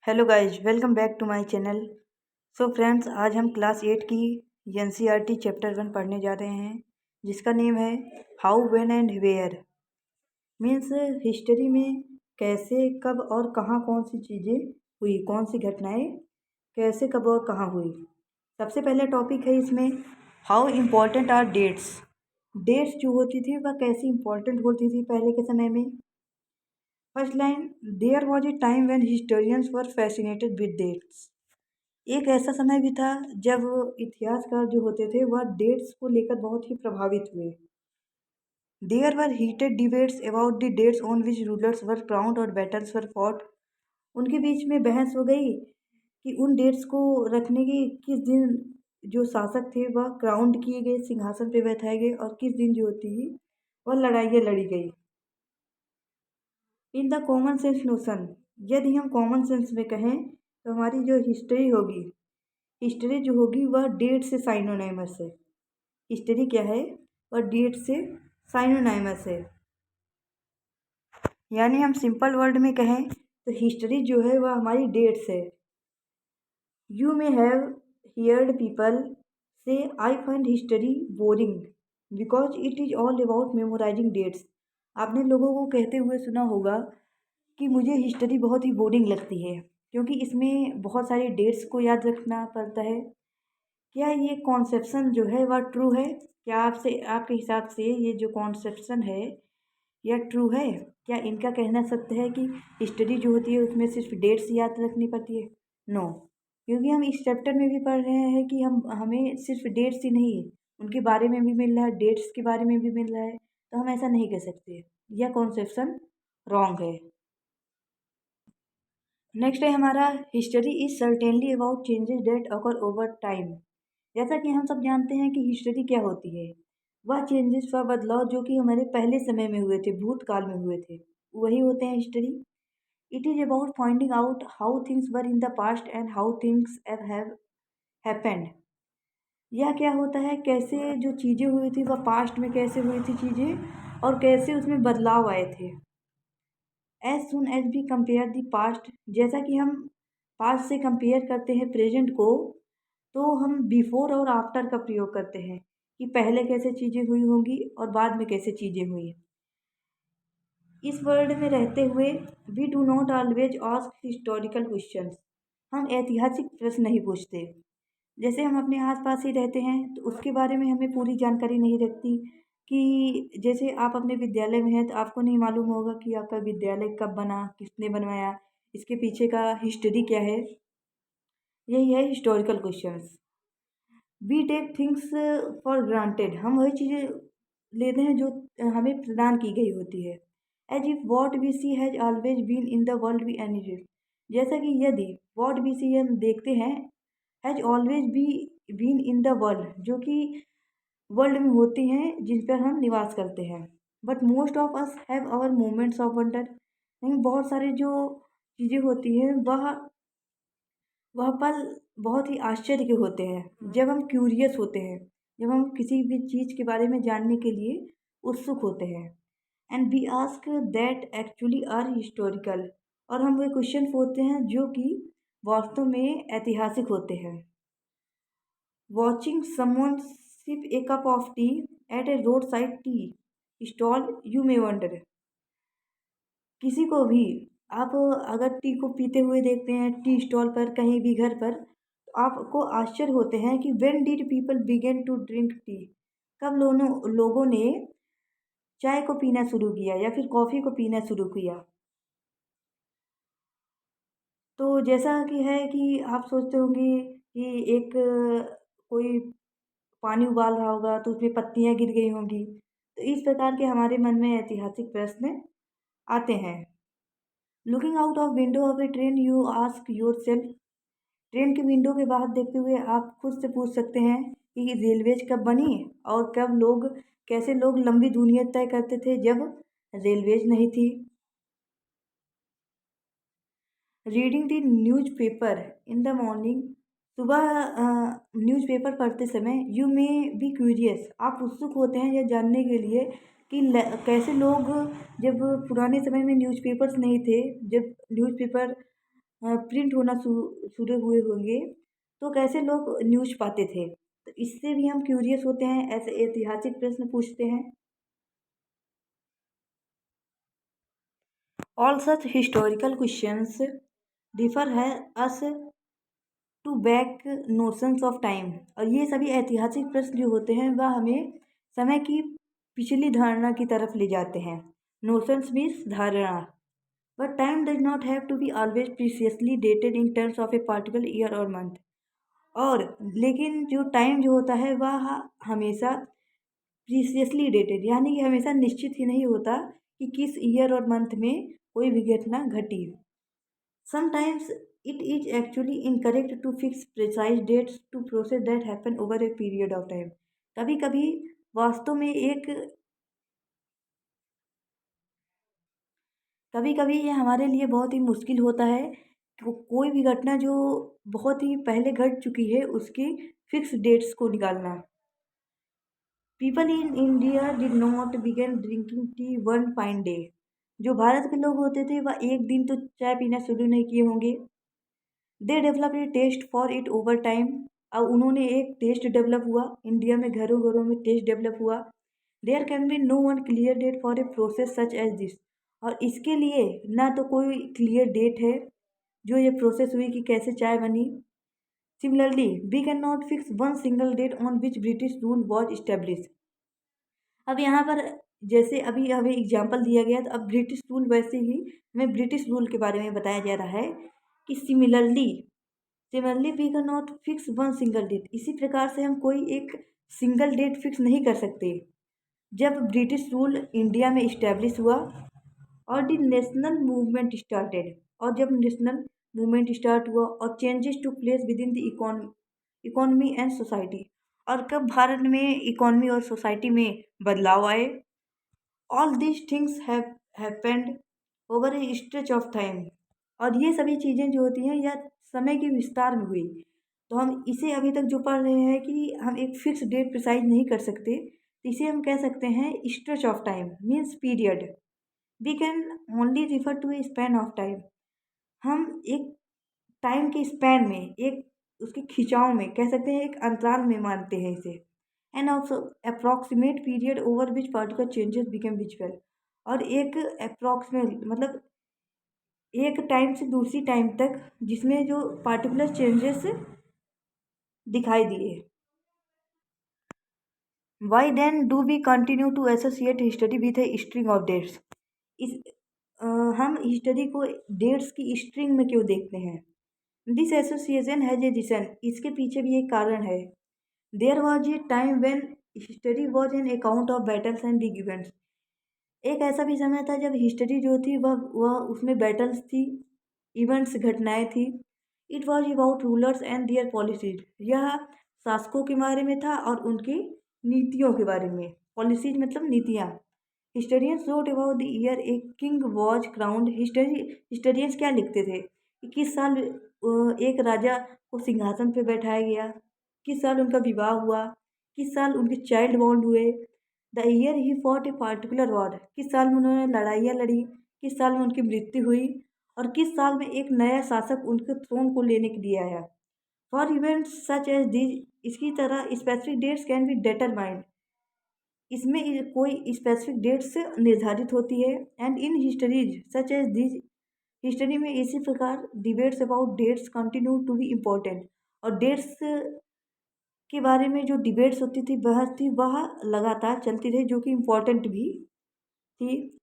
Hello guys, welcome back to my channel. So friends, आज हम class 8 की NCERT chapter 1 पढ़ने जा रहे हैं, जिसका नेम है how, when and where. Means history में कैसे, कब और कहाँ कौन सी चीज़ें हुई, कौन सी घटनाएं कैसे, कब और कहाँ हुई। सबसे पहले टॉपिक है इसमें how important are dates. Dates जो होती थी वह कैसी इम्पोर्टेंट होती थी पहले के समय में। First line, there was a time when historians were fascinated with dates. एक ऐसा समय भी था जब इतिहासकार जो होते थे वह डेट्स को लेकर बहुत ही प्रभावित हुए। There were heated debates about the dates on which rulers were crowned और बैटल्स वर फॉट। उनके बीच में बहस हो गई कि उन डेट्स को रखने की किस दिन जो शासक थे वह क्राउंड किए गए, सिंहासन पे बैठाए गए, और किस दिन जो होती है वह लड़ाइयाँ लड़ी गई। In the common sense notion, यदि हम कॉमन सेंस में कहें तो हमारी जो हिस्ट्री होगी, हिस्ट्री जो होगी वह डेट से साइनोनाइमस है। हिस्ट्री क्या है? वह डेट से साइनोनाइमस है। यानी हम सिंपल वर्ड में कहें तो हिस्ट्री जो है वह हमारी डेट्स है। You may have heard people say I find history boring because it is all about memorising dates. आपने लोगों को कहते हुए सुना होगा कि मुझे हिस्ट्री बहुत ही बोरिंग लगती है, क्योंकि इसमें बहुत सारी डेट्स को याद रखना पड़ता है। क्या ये कॉन्सेप्शन जो है वह ट्रू है? क्या आपसे, आपके हिसाब से ये जो कॉन्सेप्शन है यह ट्रू है? क्या इनका कहना सत्य है कि हिस्ट्री जो होती है उसमें सिर्फ डेट्स याद रखनी पड़ती है? नो, क्योंकि हम इस चैप्टर में भी पढ़ रहे हैं कि हमें सिर्फ डेट्स ही नहीं, उनके बारे में भी मिल रहा है, डेट्स के बारे में भी मिल रहा है, तो हम ऐसा नहीं कह सकते। यह कॉन्सेप्शन रॉन्ग है। नेक्स्ट है हमारा, history is certainly about changes that occur over time. जैसा कि हम सब जानते हैं कि हिस्ट्री क्या होती है, वह चेंजेस व बदलाव जो कि हमारे पहले समय में हुए थे, भूतकाल में हुए थे, वही होते हैं history. It is about finding out how things were in the past and how things have happened. यह क्या होता है, कैसे जो चीज़ें हुई थी वह पास्ट में कैसे हुई थी चीज़ें, और कैसे उसमें बदलाव आए थे। As soon as we compare the past, जैसा कि हम पास्ट से कंपेयर करते हैं प्रेजेंट को, तो हम बिफोर और आफ्टर का प्रयोग करते हैं कि पहले कैसे चीज़ें हुई होंगी और बाद में कैसे चीज़ें हुई। इस वर्ल्ड में रहते हुए we do not always ask historical questions. हम ऐतिहासिक प्रश्न नहीं पूछते। जैसे हम अपने आसपास ही रहते हैं तो उसके बारे में हमें पूरी जानकारी नहीं रहती, कि जैसे आप अपने विद्यालय में हैं तो आपको नहीं मालूम होगा कि आपका विद्यालय कब बना, किसने बनवाया, इसके पीछे का हिस्ट्री क्या है। यही है historical questions. We take things for granted, हम वही चीज़ें लेते हैं जो हमें प्रदान की गई होती है। As if what we see has always been in the world we inherited, जैसा कि यदि वॉट वी सी हम देखते हैं, has always be been in the world, जो कि वर्ल्ड में होती हैं जिन पर हम निवास करते हैं। But most of us have our moments of wonder, लेकिन बहुत सारी जो चीज़ें होती हैं वह पल बहुत ही आश्चर्य के होते हैं, जब हम क्यूरियस होते हैं, जब हम किसी भी चीज़ के बारे में जानने के लिए उत्सुक होते हैं। And we ask that actually are historical, और हम वे क्वेश्चन होते हैं जो कि वास्तव में ऐतिहासिक होते हैं। Watching someone sip a cup of tea at a roadside tea stall, you may wonder. किसी को भी आप अगर टी को पीते हुए देखते हैं टी स्टॉल पर, कहीं भी घर पर, तो आपको आश्चर्य होते हैं कि when did people begin to drink tea, कब लोगों ने चाय को पीना शुरू किया या फिर कॉफ़ी को पीना शुरू किया। तो जैसा कि है कि आप सोचते होंगे कि एक कोई पानी उबाल रहा होगा तो उसमें पत्तियाँ गिर गई होंगी, तो इस प्रकार के हमारे मन में ऐतिहासिक प्रश्न आते हैं। Looking out of window of A train you ask your self, train के विंडो के बाहर देखते हुए आप खुद से पूछ सकते हैं कि रेलवेज कब बनी, और कब लोग, कैसे लोग लंबी दूरियां तय करते थे जब रेलवेज नहीं थी। Reading the newspaper in the morning, सुबह न्यूज़पेपर पढ़ते समय यू मे बी क्यूरियस, आप उत्सुक होते हैं यह जानने के लिए कि कैसे लोग, जब पुराने समय में न्यूज़पेपर्स नहीं थे, जब न्यूज़पेपर प्रिंट होना शुरू हुए होंगे तो कैसे लोग न्यूज़ पाते थे। तो इससे भी हम क्यूरियस होते हैं, ऐसे ऐतिहासिक प्रश्न पूछते हैं। All such historical questions differ है us to back notions of time. और ये सभी ऐतिहासिक प्रश्न जो होते हैं वह हमें समय की पिछली धारणा की तरफ ले जाते हैं। नोशंस मीन्स धारणा। But time does not have to be always precisely dated in terms of a particular year और मंथ। और लेकिन जो टाइम जो होता है वह हमेशा प्रीसियसली डेटेड यानी कि हमेशा निश्चित ही नहीं होता कि किस ईयर और मंथ में कोई भी घटना घटी। Sometimes it is actually incorrect to fix precise dates to process that happen over a period of time. कभी कभी वास्तव में एक कभी कभी ये हमारे लिए बहुत ही मुश्किल होता है कि कोई भी घटना जो बहुत ही पहले घट चुकी है उसकी फिक्स डेट्स को निकालना। People in India did not begin drinking tea one fine day. जो भारत के लोग होते थे वह एक दिन तो चाय पीना शुरू नहीं किए होंगे। They develop a taste for it over time. अब उन्होंने एक टेस्ट डेवलप हुआ, इंडिया में घरों घरों में टेस्ट डेवलप हुआ। There can be no one clear date for a process such as this. और इसके लिए ना तो कोई क्लियर डेट है जो ये प्रोसेस हुई कि कैसे चाय बनी। Similarly we can not fix one single date on which British rule was establish. अब यहाँ पर जैसे अभी हमें एग्जाम्पल दिया गया तो अब ब्रिटिश रूल वैसे ही हमें ब्रिटिश रूल के बारे में बताया जा रहा है कि similarly we can not fix one single date. इसी प्रकार से हम कोई एक सिंगल डेट फिक्स नहीं कर सकते। जब ब्रिटिश रूल इंडिया में इस्टेब्लिश हुआ और द नेशनल मूवमेंट स्टार्टेड, और जब नेशनल मूवमेंट स्टार्ट हुआ और changes to place within the economy and society, और कब भारत में इकोनॉमी और सोसाइटी में बदलाव आए। All this things have happened over A stretch of time. और ये सभी चीज़ें जो होती हैं यह समय के विस्तार में हुई। तो हम इसे अभी तक जो पढ़ रहे हैं कि हम एक फिक्स डेट प्रिसाइज नहीं कर सकते, तो इसे हम कह सकते हैं stretch of time means period. We can only refer to a span of time. हम एक टाइम के स्पैन में, एक उसके खिंचाव में कह सकते हैं, एक अंतराल में मानते हैं इसे। And also approximate period over which particular changes became visual. और एक अप्रॉक्सीमेट मतलब एक टाइम से दूसरी टाइम तक जिसमें जो पार्टिकुलर चेंजेस दिखाई दिए। Why then do we continue to associate history with a string of dates. इस हम हिस्ट्री को डेट्स की स्ट्रिंग में क्यों देखते हैं। This association has a reason. इसके पीछे भी एक कारण है। There was a time when history was an account of battles and big events. एक ऐसा भी समय था जब हिस्ट्री जो थी वह उसमें बैटल्स थी, इवेंट्स घटनाएं थी। It was about rulers and their policies. यह शासकों के बारे में था और उनकी नीतियों के बारे में। पॉलिसीज मतलब नीतियाँ। Historians wrote about the year a king was crowned. Historians क्या लिखते थे कि किस साल एक राजा को सिंहासन पर बैठाया गया, किस साल उनका विवाह हुआ, किस साल उनके चाइल्ड बॉर्न हुए। The year he fought a particular war. किस साल में उन्होंने लड़ाइयाँ लड़ी, किस साल में उनकी मृत्यु हुई, और किस साल में एक नया शासक उनके थ्रोन को लेने के लिए आया। For events such as these, इसकी तरह specific dates can be determined. इसमें कोई स्पेसिफिक डेट्स निर्धारित होती है। And in histories such as these, history में इसी प्रकार debates about dates continue to be important. और डेट्स के बारे में जो डिबेट्स होती थी, बहस थी, वह लगातार चलती रही, जो कि इम्पोर्टेंट भी थी।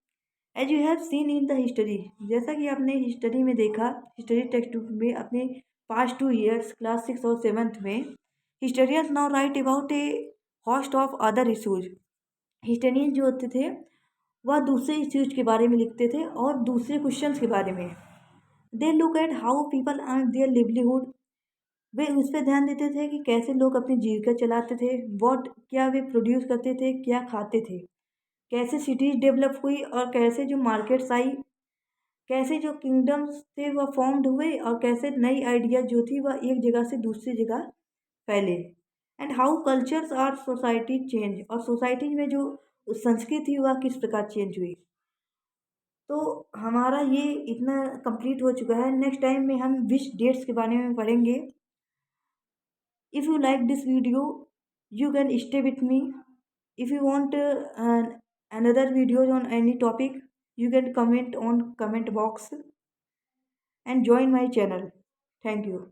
As you have seen in the history, जैसा कि आपने हिस्ट्री में देखा, हिस्ट्री टेक्स्ट बुक में अपने पास्ट 2 ईयर्स क्लास 6 और 7th में, historians now right about A host of other issues. Historian जो होते थे वह दूसरे इश्यूज के बारे में लिखते थे और दूसरे क्वेश्चंस के बारे में। They look at how people earn their livelihood. वे उस पर ध्यान देते थे कि कैसे लोग अपनी जीविका चलाते थे। वॉट, क्या वे प्रोड्यूस करते थे, क्या खाते थे। कैसे सिटीज़ डेवलप हुई और कैसे जो मार्केट्स आई। कैसे जो किंगडम्स थे वह फॉर्म्ड हुए और कैसे नई आइडिया जो थी वह एक जगह से दूसरी जगह फैले। एंड हाउ कल्चर्स और सोसाइटी चेंज, और सोसाइटी में जो संस्कृति वह किस प्रकार चेंज हुई। तो हमारा ये इतना कंप्लीट हो चुका है। नेक्स्ट टाइम में हम विश डेट्स के बारे में पढ़ेंगे। If you like this video, you can stay with me. If you want another videos on any topic, you can comment on comment box and join my channel. Thank you.